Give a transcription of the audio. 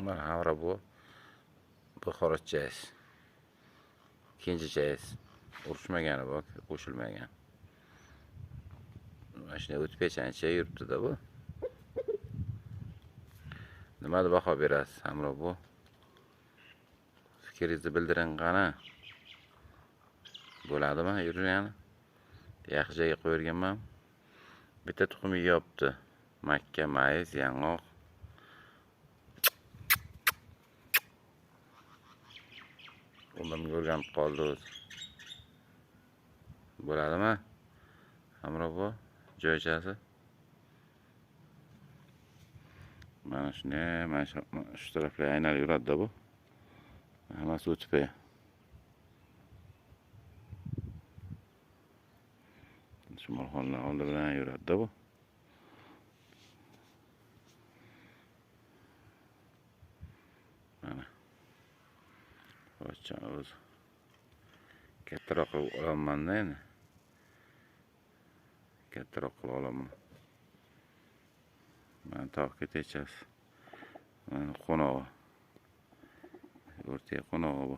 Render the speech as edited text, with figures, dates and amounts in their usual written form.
Mana hamra bu xo'rotchasi. Kenja chayasi. Urushmagani bu, qo'shilmagan. Mana shunday o'tib pechancha yuribdi-da bu. Nimada baho berasiz hamra bu? Fikringizni bildiring qani. Bo'ladimi? Yurgan. Yaxshi joyga qo'yganman. Bitta tuxum yeyapti. Makka, mayiz, yong'oq. Qo'limga o'rganib qoldi o'zi. Bo'ladimi? Hamra bu joychasi. Mana shunday, mana shu tarafga aylanib yuradi-da bu. Hammasi o'tib. Shimolxonlar oldi bilan yuradi-da bu. Mana. Qo'chon o'zi. Kattaroq qilib olaman-da endi. Kattaroq qilib olaman. Mana tog' ketechasi. Mana qo'nog'i. O'rtaga qo'nog'i bu.